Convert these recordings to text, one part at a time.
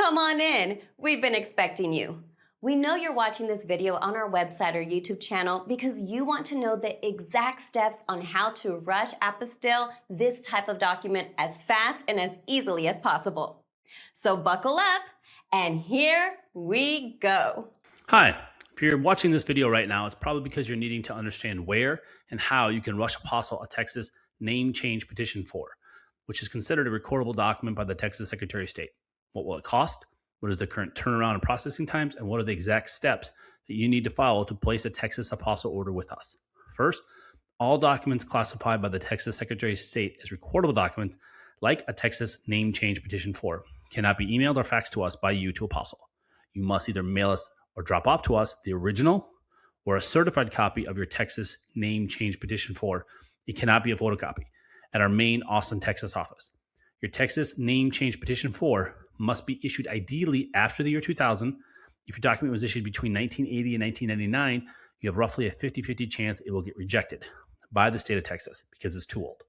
Come on in. We've been expecting you. We know you're watching this video on our website or YouTube channel because you want to know the exact steps on how to rush apostille this type of document as fast and as easily as possible. So buckle up, and here we go. Hi, if you're watching this video right now, it's probably because you're needing to understand where and how you can rush Apostille Texas name change petition for, which is considered a recordable document by the Texas Secretary of State. What will it cost? What is the current turnaround and processing times? And what are the exact steps that you need to follow to place a Texas apostille order with us? First, all documents classified by the Texas Secretary of State as recordable documents, like a Texas name change petition for, cannot be emailed or faxed to us by you to Apostille. You must either mail us or drop off to us the original or a certified copy of your Texas name change petition for. It cannot be a photocopy at our main Austin, Texas office. Your Texas name change petition for must be issued ideally after the year 2000. If your document was issued between 1980 and 1999, you have roughly a 50-50 chance it will get rejected by the state of Texas because it's too old.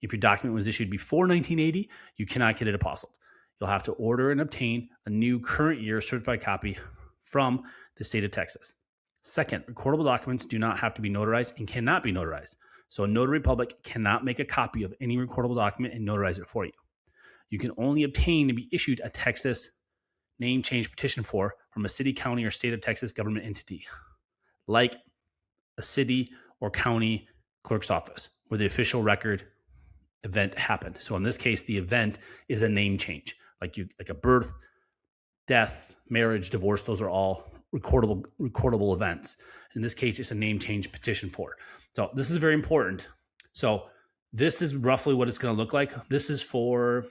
If your document was issued before 1980, you cannot get it apostilled. You'll have to order and obtain a new current year certified copy from the state of Texas. Second, recordable documents do not have to be notarized and cannot be notarized. So a notary public cannot make a copy of any recordable document and notarize it for you. You can only obtain and be issued a Texas name change petition for from a city, county, or state of Texas government entity, like a city or county clerk's office, where the official record event happened. So in this case, the event is a name change, like a birth, death, marriage, divorce. Those are all recordable events. In this case, it's a name change petition for. So this is very important. So this is roughly what it's going to look like. This is for,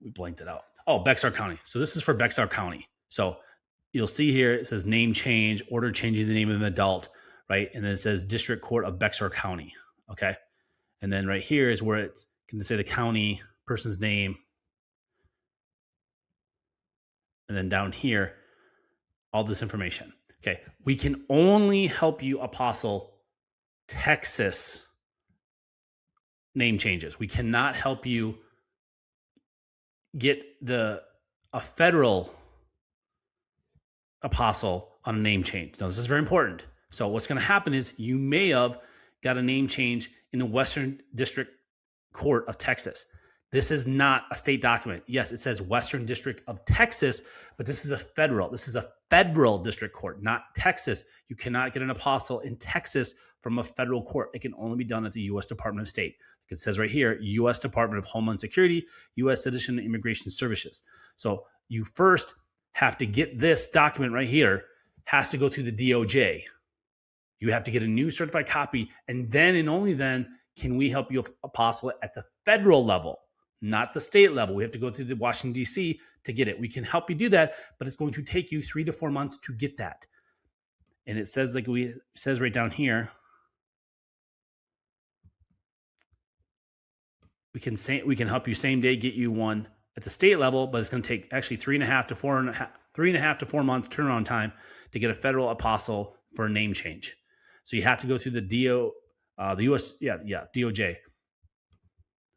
we blanked it out. Oh, Bexar County. So this is for Bexar County. So you'll see here, it says name change, order changing the name of an adult, right? And then it says District Court of Bexar County. Okay. And then right here is where it's going to say the county, person's name. And then down here, all this information. Okay. We can only help you apostille Texas name changes. We cannot help you get a federal apostille on a name change. Now, this is very important. So what's going to happen is you may have got a name change in the Western District Court of Texas. This is not a state document. Yes, it says Western District of Texas, but this is a federal district court, not Texas. You cannot get an apostille in Texas from a federal court. It can only be done at the U.S. Department of State. It says right here, U.S. Department of Homeland Security, U.S. Citizen and Immigration Services. So you first have to get this document right here, has to go through the DOJ. You have to get a new certified copy, and then and only then can we help you apostille it at the federal level, not the state level. We have to go through the Washington, D.C. to get it. We can help you do that, but it's going to take you 3 to 4 months to get that. And it says, it says right down here, we can help you same day get you one at the state level, but it's going to take actually 3.5 to 4 months turnaround time to get a federal apostille for a name change. So you have to go through the DOJ.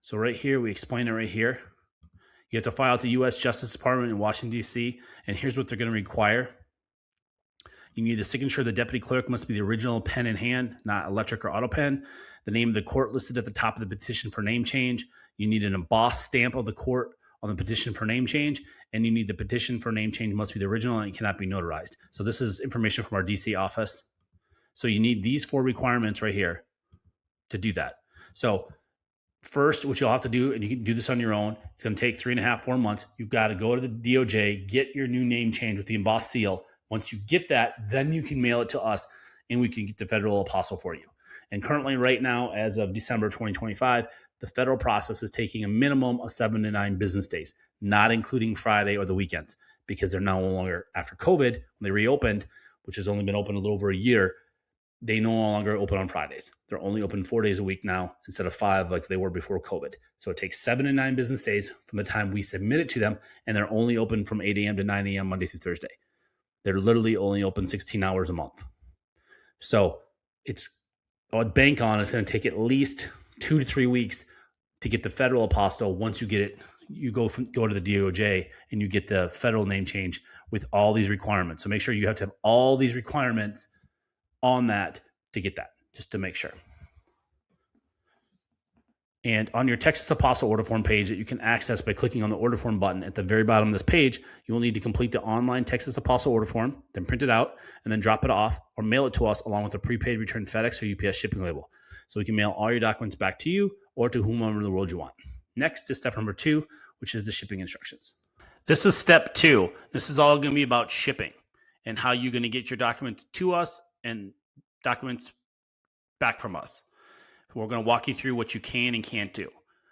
So right here, we explain it right here. You have to file at the U.S. Justice Department in Washington, D.C., and here's what they're going to require. You need the signature of the deputy clerk must be the original pen in hand, not electric or auto pen. The name of the court listed at the top of the petition for name change. You need an embossed stamp of the court on the petition for name change, and you need the petition for name change must be the original and it cannot be notarized. So this is information from our D.C. office. So you need these 4 requirements right here to do that. So first, what you'll have to do, and you can do this on your own, it's going to take 3.5, 4 months. You've got to go to the DOJ, get your new name change with the embossed seal. Once you get that, then you can mail it to us and we can get the federal apostille for you. And currently right now, as of December 2025, the federal process is taking a minimum of 7 to 9 business days, not including Friday or the weekends, because they're no longer, after COVID, when they reopened, which has only been open a little over a year, they no longer open on Fridays. They're only open 4 days a week now instead of 5 like they were before COVID. So it takes 7 to 9 business days from the time we submit it to them, and they're only open from 8 a.m. to 9 a.m. Monday through Thursday. They're literally only open 16 hours a month. So it's, I would bank on it's going to take at least 2 to 3 weeks to get the federal apostille once you get it, you go to the DOJ and you get the federal name change with all these requirements. So make sure you have to have all these requirements on that to get that, just to make sure. And on your Texas Apostille order form page that you can access by clicking on the order form button at the very bottom of this page, you will need to complete the online Texas Apostille order form, then print it out, and then drop it off or mail it to us along with a prepaid return FedEx or UPS shipping label. So we can mail all your documents back to you or to whomever in the world you want. Next is step number 2, which is the shipping instructions. This is step 2. This is all going to be about shipping and how you're going to get your documents to us and documents back from us. We're going to walk you through what you can and can't do.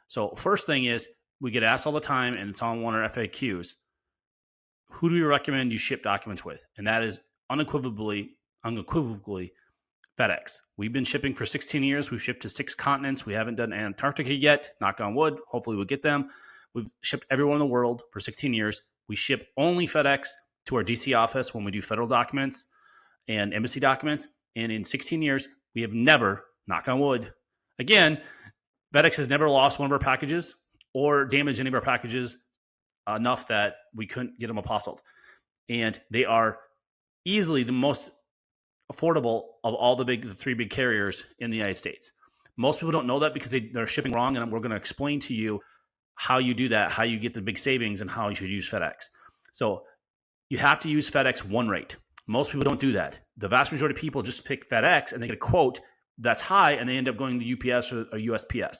So first thing is, we get asked all the time, and it's on one of our FAQs, who do we recommend you ship documents with? And that is unequivocally FedEx. We've been shipping for 16 years. We've shipped to 6 continents. We haven't done Antarctica yet. Knock on wood. Hopefully we'll get them. We've shipped everywhere in the world for 16 years. We ship only FedEx to our DC office when we do federal documents and embassy documents. And in 16 years, we have never, knock on wood, again, FedEx has never lost one of our packages or damaged any of our packages enough that we couldn't get them apostilled. And they are easily the most affordable of all the 3 big carriers in the United States. Most people don't know that because they're shipping wrong, and we're going to explain to you how you do that, how you get the big savings, and how you should use FedEx. So you have to use FedEx one rate. Most people don't do that. The vast majority of people just pick FedEx and they get a quote that's high, and they end up going to UPS or USPS.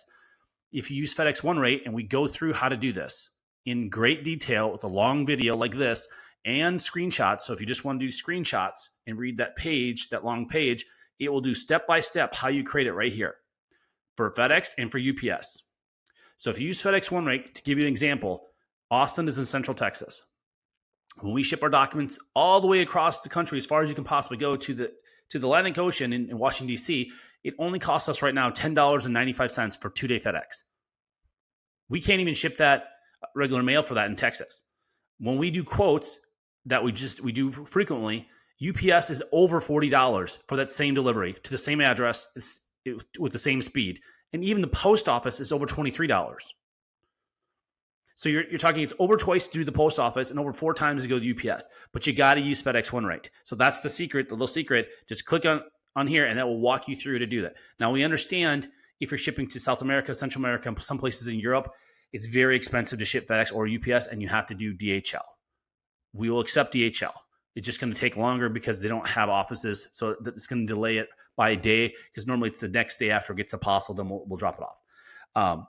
If you use FedEx one rate, and we go through how to do this in great detail with a long video like this and screenshots. So if you just want to do screenshots and read that page, that long page, it will do step-by-step how you create it right here for FedEx and for UPS. So if you use FedEx one rate, to give you an example, Austin is in Central Texas. When we ship our documents all the way across the country, as far as you can possibly go to the Atlantic Ocean in Washington, D.C., it only costs us right now $10.95 for 2-day FedEx. We can't even ship that regular mail for that in Texas. When we do quotes that we do frequently, UPS is over $40 for that same delivery to the same address with the same speed. And even the post office is over $23. So you're talking, it's over twice to do the post office and over 4 times to go to UPS. But you got to use FedEx one rate. So that's the secret, the little secret. Just click on here and that will walk you through to do that. Now we understand if you're shipping to South America, Central America, and some places in Europe, it's very expensive to ship FedEx or UPS, and you have to do DHL. We will accept DHL. It's just going to take longer because they don't have offices. So it's going to delay it by a day, because normally it's the next day after it gets apostilled, then we'll drop it off.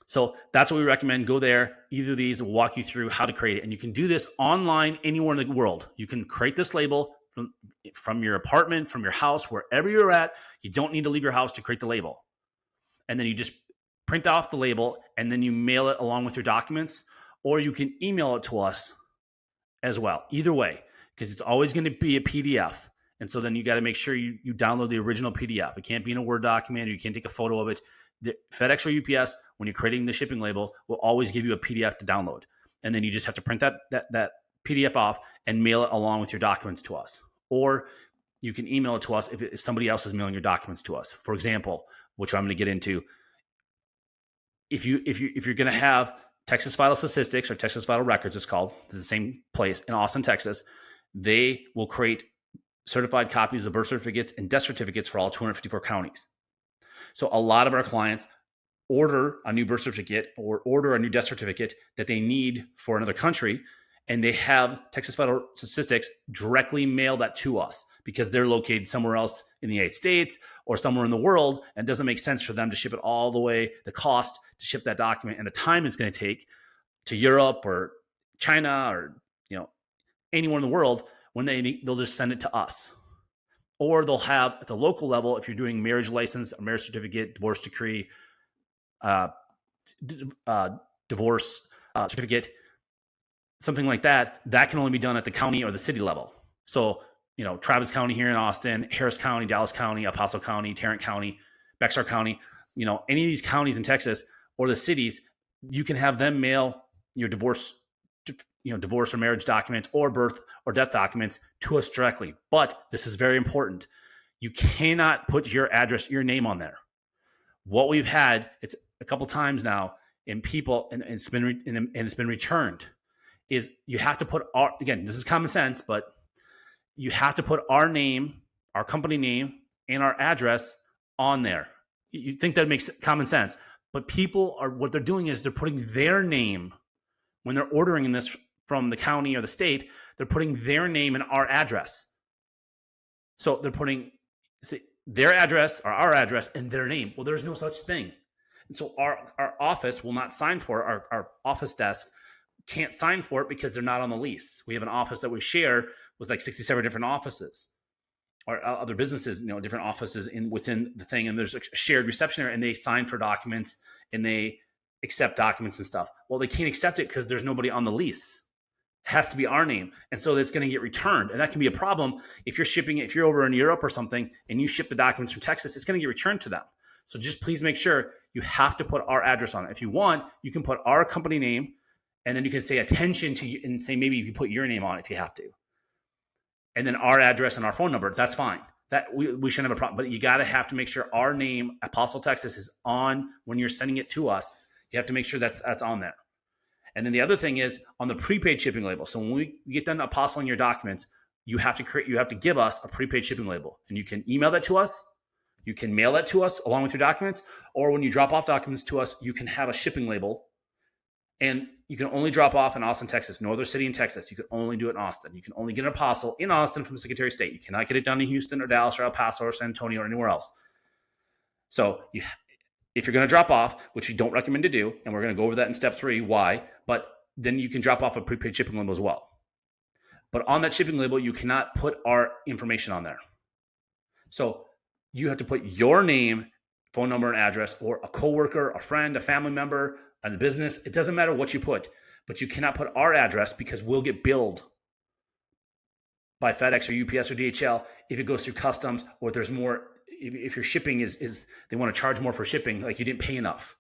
So that's what we recommend. Go there. Either of these will walk you through how to create it. And you can do this online anywhere in the world. You can create this label from your apartment, from your house, wherever you're at. You don't need to leave your house to create the label. And then you just print off the label and then you mail it along with your documents, or you can email it to us as well. Either way, because it's always going to be a PDF. And so then you got to make sure you download the original PDF. It can't be in a Word document, or you can't take a photo of it. The FedEx or UPS, when you're creating the shipping label, will always give you a PDF to download. And then you just have to print that PDF off and mail it along with your documents to us. Or you can email it to us if somebody else is mailing your documents to us. For example, which I'm going to get into, if you're going to have Texas Vital Statistics or Texas Vital Records, it's called, it's the same place in Austin, Texas, they will create certified copies of birth certificates and death certificates for all 254 counties. So a lot of our clients order a new birth certificate or order a new death certificate that they need for another country, and they have Texas Vital Statistics directly mail that to us because they're located somewhere else in the United States or somewhere in the world, and it doesn't make sense for them to ship it all the way, the cost to ship that document and the time it's going to take to Europe or China or anywhere in the world, when they'll just send it to us. Or they'll have at the local level, if you're doing marriage license, a marriage certificate, divorce decree, divorce certificate, something like that, that can only be done at the county or the city level. So, Travis County here in Austin, Harris County, Dallas County, El Paso County, Tarrant County, Bexar County, any of these counties in Texas or the cities, you can have them mail your divorce or marriage documents or birth or death documents to us directly. But this is very important. You cannot put your address, your name on there. What we've had, it's a couple times now, and it's been returned, is you have to put our, again, this is common sense, but you have to put our name, our company name, and our address on there. You think that makes common sense, but what they're doing is they're putting their name when they're ordering this from the county or the state. They're putting their name and our address. So they're putting their address or our address and their name. Well, there's no such thing. And so our office will not sign for it. Our office desk can't sign for it because they're not on the lease. We have an office that we share with like 67 different offices or other businesses, different offices within the thing. And there's a shared reception area, and they sign for documents and they accept documents and stuff. Well, they can't accept it because there's nobody on the lease. It has to be our name. And so it's going to get returned. And that can be a problem if you're shipping it, if you're over in Europe or something and you ship the documents from Texas, it's going to get returned to them. So just please make sure you have to put our address on it. If you want, you can put our company name, and then you can say attention to you and say, maybe you put your name on it if you have to. And then our address and our phone number, that's fine. That we shouldn't have a problem. But you got to have to make sure our name, Apostille Texas, is on when you're sending it to us. You have to make sure that's on there. And then the other thing is on the prepaid shipping label. So when we get done apostling your documents, you have to give us a prepaid shipping label, and you can email that to us. You can mail that to us along with your documents, or when you drop off documents to us, you can have a shipping label, and you can only drop off in Austin, Texas, no other city in Texas. You can only do it in Austin. You can only get an apostille in Austin from the Secretary of State. You cannot get it done in Houston or Dallas or El Paso or San Antonio or anywhere else. So if you're going to drop off, which we don't recommend to do, and we're going to go over that in step 3, why, but then you can drop off a prepaid shipping label as well. But on that shipping label, you cannot put our information on there. So you have to put your name, phone number, and address, or a coworker, a friend, a family member, a business. It doesn't matter what you put, but you cannot put our address because we'll get billed by FedEx or UPS or DHL if it goes through customs, or there's more. If your shipping is they want to charge more for shipping, like you didn't pay enough.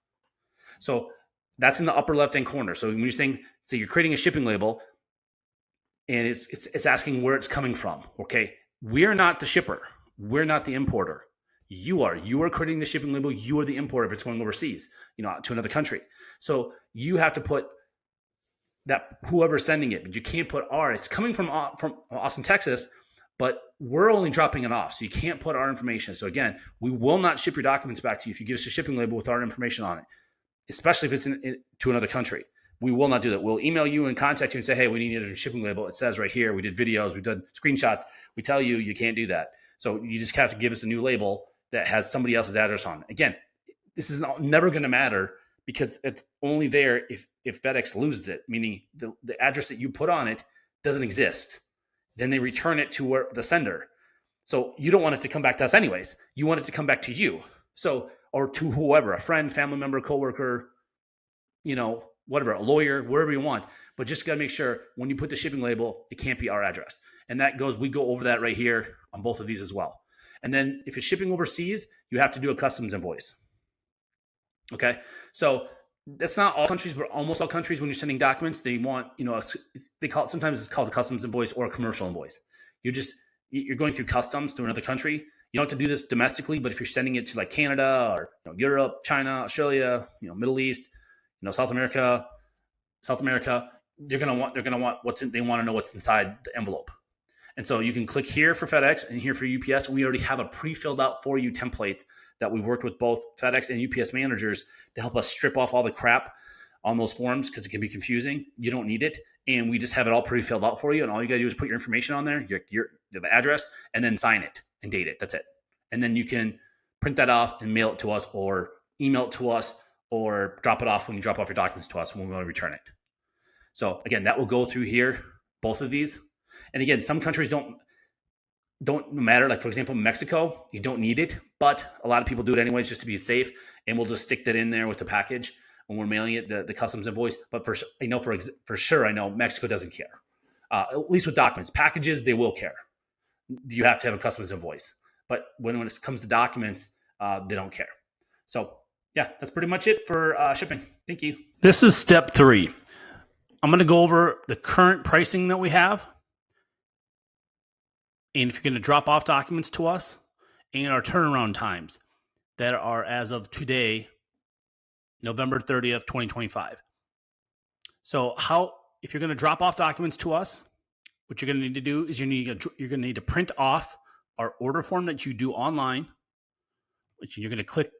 So that's in the upper left-hand corner. So when you're saying, so you're creating a shipping label, and it's asking where it's coming from. Okay, we're not the shipper. We're not the importer. You are creating the shipping label. You are the importer if it's going overseas, to another country. So you have to put that whoever's sending it, but you can't put our. It's coming from Austin, Texas, but we're only dropping it off. So you can't put our information. So again, we will not ship your documents back to you if you give us a shipping label with our information on it, especially if it's to another country. We will not do that. We'll email you and contact you and say, hey, we need a shipping label. It says right here, we did videos, we've done screenshots. We tell you, you can't do that. So you just have to give us a new label that has somebody else's address on it. Again, this is never going to matter because it's only there if FedEx loses it, meaning the address that you put on it doesn't exist. Then they return it to the sender. So you don't want it to come back to us anyways. You want it to come back to you. So, or to whoever, a friend, family member, coworker, whatever, a lawyer, wherever you want. But just got to make sure when you put the shipping label, it can't be our address. And we go over that right here on both of these as well. And then if it's shipping overseas, you have to do a customs invoice. Okay. So that's not all countries, but almost all countries, when you're sending documents, they want, they call it, sometimes it's called a customs invoice or a commercial invoice. You're going through customs to another country. You don't have to do this domestically, but if you're sending it to like Canada or Europe, China, Australia, Middle East, South America, they're going to want they want to know what's inside the envelope. And so you can click here for FedEx and here for UPS. And we already have a pre-filled out for you template that we've worked with both FedEx and UPS managers to help us strip off all the crap on those forms because it can be confusing. You don't need it. And we just have it all pre-filled out for you. And all you got to do is put your information on there, the address, and then sign it and date it. That's it. And then you can print that off and mail it to us or email it to us or drop it off when you drop off your documents to us when we want to return it. So again, that will go through here, both of these. And again, some countries don't matter. Like for example, Mexico, you don't need it, but a lot of people do it anyways just to be safe. And we'll just stick that in there with the package when we're mailing it, the customs invoice. But for sure, I know Mexico doesn't care. At least with documents, packages, they will care. You have to have a customs invoice. But when it comes to documents, they don't care. So yeah, that's pretty much it for shipping. Thank you. This is step 3. I'm going to go over the current pricing that we have. And if you're going to drop off documents to us, and our turnaround times that are as of today November 30th, 2025. So if you're going to drop off documents to us, what you're going to need to do is you're going to need to print off our order form that you do online, which you're going to click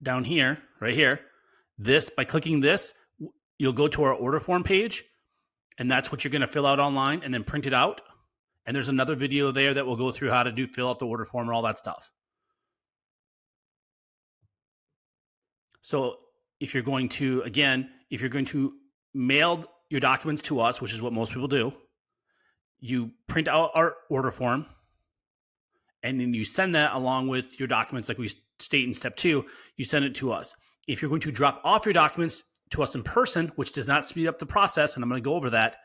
down here, right here. By clicking this, you'll go to our order form page, and that's what you're going to fill out online and then print it out. And there's another video there that will go through how to fill out the order form and all that stuff. So if you're going to mail your documents to us, which is what most people do, you print out our order form, and then you send that along with your documents like we state in step 2, you send it to us. If you're going to drop off your documents to us in person, which does not speed up the process, and I'm going to go over that,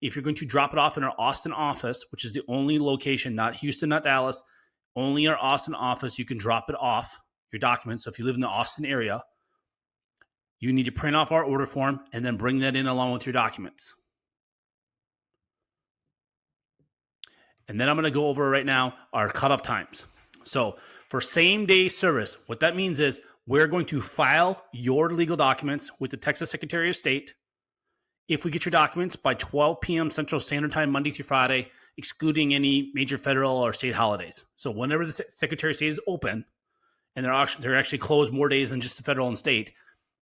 if you're going to drop it off in our Austin office, which is the only location, not Houston, not Dallas, only our Austin office, you can drop it off, your documents. So if you live in the Austin area, you need to print off our order form and then bring that in along with your documents. And then I'm going to go over right now our cutoff times. So for same day service, what that means is we're going to file your legal documents with the Texas Secretary of State if we get your documents by 12 p.m. Central Standard Time, Monday through Friday, excluding any major federal or state holidays. So whenever the Secretary of State is open, and they're actually closed more days than just the federal and state,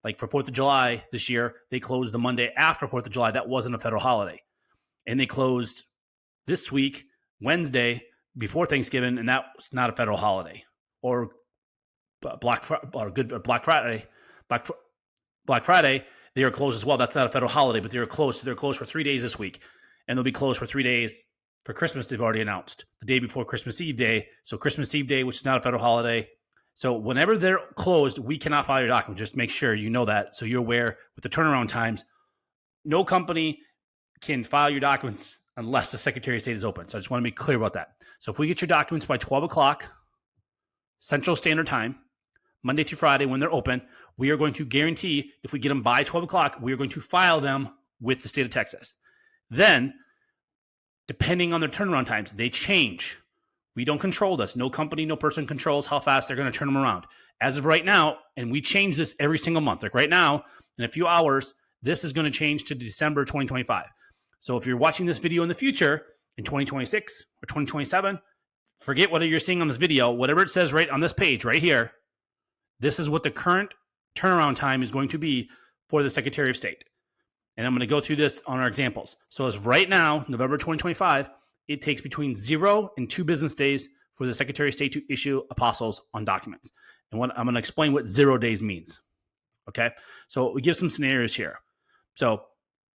like for 4th of July this year, they closed the Monday after 4th of July. That wasn't a federal holiday. And they closed this week, Wednesday, before Thanksgiving, and that was not a federal holiday. Or Black Friday, they are closed as well. That's not a federal holiday, but they're closed. So they're closed for 3 days this week, and they'll be closed for 3 days for Christmas. They've already announced the day before Christmas Eve Day. So Christmas Eve Day, which is not a federal holiday. So whenever they're closed, we cannot file your document. Just make sure you know that, so you're aware with the turnaround times. No company can file your documents unless the Secretary of State is open. So I just want to be clear about that. So if we get your documents by 12 o'clock Central Standard Time, Monday through Friday when they're open, we are going to guarantee if we get them by 12 o'clock, we are going to file them with the state of Texas. Then, depending on their turnaround times, they change. We don't control this. No company, no person controls how fast they're going to turn them around. As of right now, and we change this every single month. Like right now, in a few hours, this is going to change to December 2025. So if you're watching this video in the future, in 2026 or 2027, forget what you're seeing on this video. Whatever it says right on this page right here, this is what the current turnaround time is going to be for the Secretary of State. And I'm going to go through this on our examples. So as right now, November 2025, it takes between 0 and 2 business days for the Secretary of State to issue apostils on documents. And I'm going to explain what 0 days means. Okay? So we give some scenarios here. So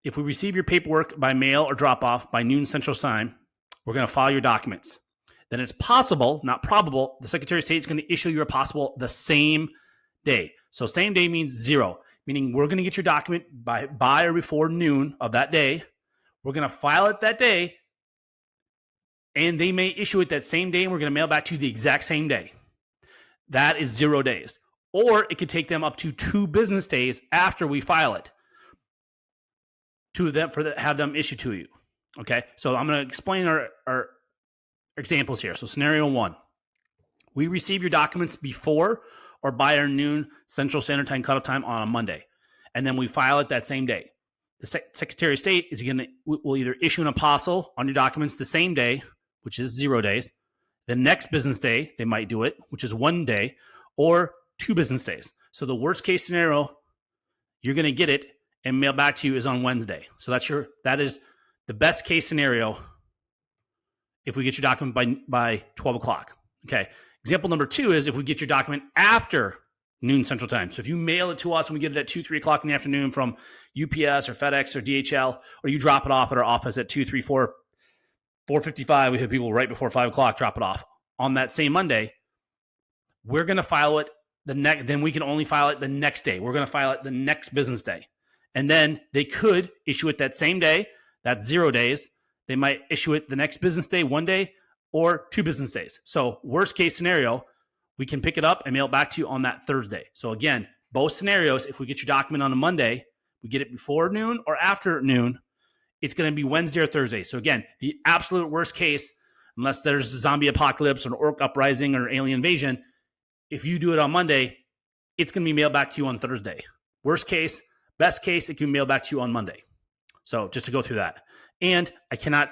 if we receive your paperwork by mail or drop off by noon Central Time, we're going to file your documents. Then it's possible, not probable, the Secretary of State is going to issue your apostille the same day. So same day means 0, meaning we're going to get your document by or before noon of that day. We're going to file it that day, and they may issue it that same day, and we're going to mail back to you the exact same day. That is 0 days. Or it could take them up to 2 business days after we file it to them have them issue to you. Okay, so I'm going to explain our examples here. So scenario 1, we receive your documents before or by our noon Central Standard Time cutoff time on a Monday, and then we file it that same day. The Secretary of State will either issue an apostille on your documents the same day, which is 0 days. The next business day, they might do it, which is 1 day, or 2 business days. So the worst case scenario, you're going to get it and mail back to you is on Wednesday. So that is the best case scenario if we get your document by 12 o'clock. Okay. Example number 2 is if we get your document after noon Central Time. So if you mail it to us and we get it at 2, 3 o'clock in the afternoon from UPS or FedEx or DHL, or you drop it off at our office at 2, 3, 4, 4:55, we have people right before 5 o'clock drop it off on that same Monday, we're going to file it then we can only file it the next day. We're going to file it the next business day. And then they could issue it that same day. That's 0 days. They might issue it the next business day, 1 day, or 2 business days. So worst case scenario, we can pick it up and mail it back to you on that Thursday. So again, both scenarios, if we get your document on a Monday, we get it before noon or after noon, it's going to be Wednesday or Thursday. So again, the absolute worst case, unless there's a zombie apocalypse or an orc uprising or alien invasion, if you do it on Monday, it's going to be mailed back to you on Thursday. Worst case, best case, it can be mailed back to you on Monday. So just to go through that. And I cannot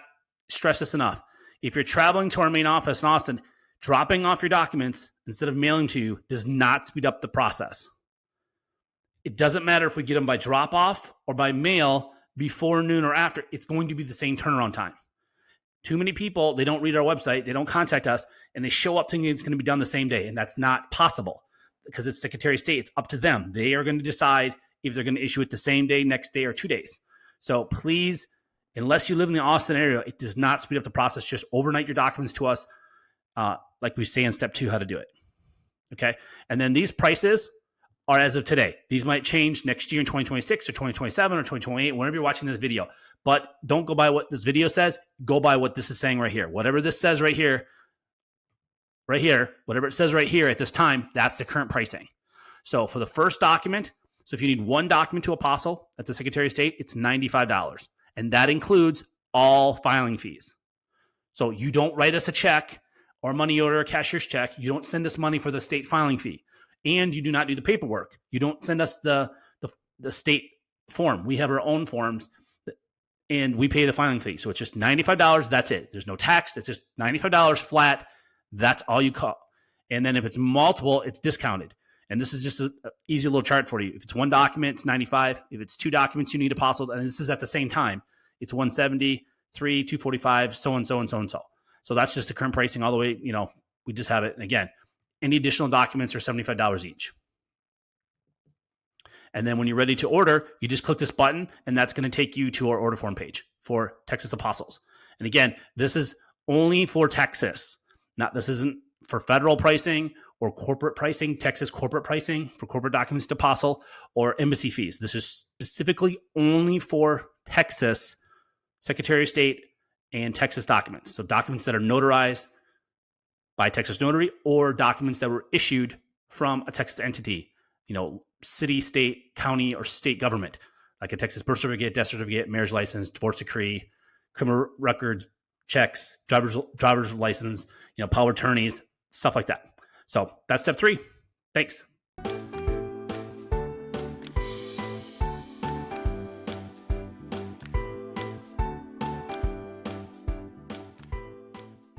stress this enough. If you're traveling to our main office in Austin, dropping off your documents instead of mailing to you does not speed up the process. It doesn't matter if we get them by drop off or by mail before noon or after. It's going to be the same turnaround time. Too many people, they don't read our website, they don't contact us, and they show up thinking it's going to be done the same day. And that's not possible because it's Secretary of State. It's up to them. They are going to decide if they're going to issue it the same day, next day, or 2 days. So please, unless you live in the Austin area, it does not speed up the process. Just overnight your documents to us, like we say in step 2, how to do it. Okay. And then these prices are as of today. These might change next year in 2026 or 2027 or 2028, whenever you're watching this video. But don't go by what this video says. Go by what this is saying right here. Whatever this says right here, whatever it says right here at this time, that's the current pricing. So for the first document, so if you need one document to Apostille at the Secretary of State, it's $95. And that includes all filing fees. So you don't write us a check or a money order, a cashier's check. You don't send us money for the state filing fee. And you do not do the paperwork. You don't send us the state form. We have our own forms, and we pay the filing fee. So it's just $95. That's it. There's no tax. It's just $95 flat. That's all you call. And then if it's multiple, it's discounted. And this is just an easy little chart for you. If it's one document, it's $95. If it's 2 documents, you need Apostille, and this is at the same time, it's $170, 3, $245, so and so and so and so. So that's just the current pricing all the way. We just have it. And again, any additional documents are $75 each. And then when you're ready to order, you just click this button, and that's going to take you to our order form page for Texas Apostles. And again, this is only for Texas. This isn't for federal pricing or corporate pricing, Texas corporate pricing for corporate documents to Apostille or embassy fees. This is specifically only for Texas Secretary of State and Texas documents. So documents that are notarized by Texas Notary or documents that were issued from a Texas entity, city, state, county, or state government, like a Texas birth certificate, death certificate, marriage license, divorce decree, criminal records, checks, driver's license, power of attorneys, stuff like that. So that's step 3. Thanks.